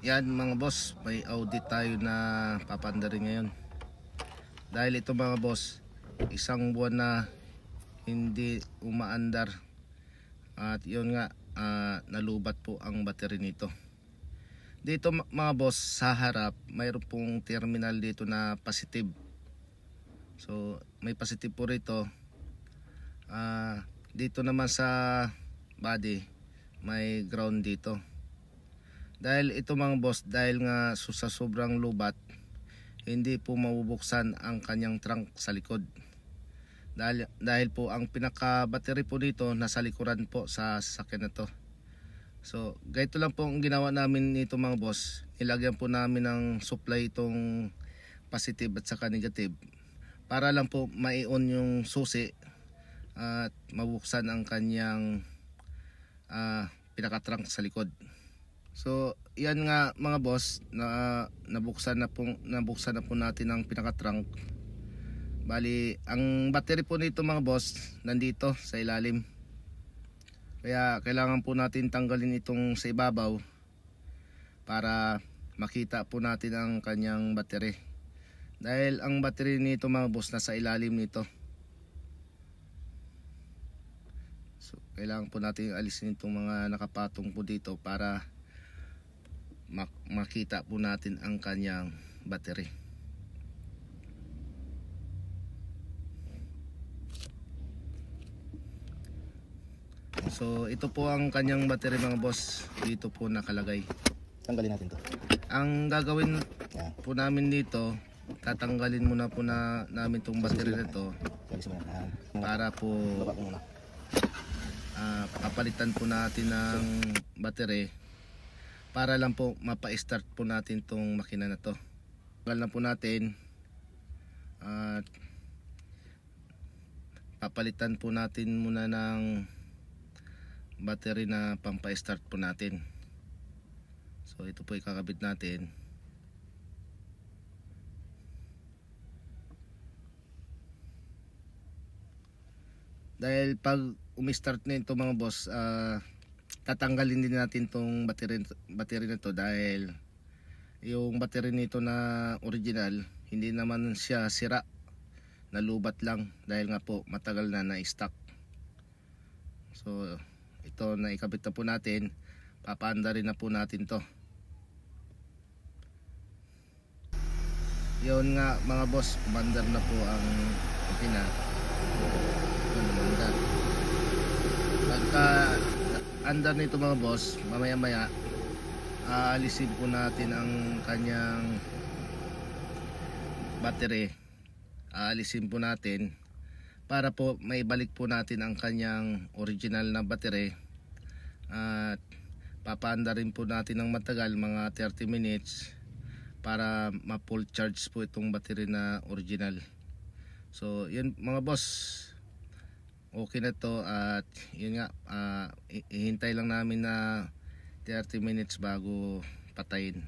Yan mga boss, may audit tayo na papandarin ngayon. Dahil ito mga boss, isang buwan na hindi umaandar. At yun nga, nalubat po ang battery nito. Dito mga boss, sa harap, mayroon pong terminal dito na positive. So may positive po rito. Dito naman sa body, may ground dito. Dahil ito mga boss, dahil nga sa sobrang lubat, hindi po mabubuksan ang kanyang trunk sa likod. Dahil po ang pinaka battery po dito nasa likuran po sa sasakyan na to. So ganito lang po ang ginawa namin nito mga boss. Ilagyan po namin ng supply itong positive at saka negative, para lang po mai-on yung susi at mabuksan ang kanyang pinaka trunk sa likod. So yan nga mga boss, nabuksan na po natin ang pinaka trunk. Bali ang battery po nito mga boss nandito sa ilalim. Kaya kailangan po natin tanggalin itong sa ibabaw para makita po natin ang kanyang battery. Dahil ang battery nito mga boss nasa ilalim nito. So kailangan po natin alisin itong mga nakapatong po dito para makita po natin ang kanyang battery. So ito po ang kanyang battery mga boss, dito po nakalagay. Tanggalin natin to. Ang gagawin po namin dito, tatanggalin muna po namin itong battery na to para po papalitan po natin ng battery, para lang po mapa-start po natin itong makina na to. Tanggal na po natin at papalitan po natin muna ng battery na pampa-start po natin. So ito po ikakabit natin. Dahil pag umi-start na ito mga boss, tatanggalin din natin tong battery na to, dahil yung battery nito na original hindi naman siya sira, nalubat lang dahil nga po matagal na na-stock. So ito na ikabit na po natin, papaandarin na po natin to. Yun nga mga boss, kumandar na po ang makina. Pagka andar nito mga boss, mamaya maya aalisin po natin ang kanyang battery. Aalisin po natin para po maibalik po natin ang kanyang original na battery. At papaandarin po natin ng matagal, mga 30 minutes, para ma-full charge po itong battery na original. So yun mga boss, okay na to. At yun nga, ihintay lang namin na 30 minutes bago patayin.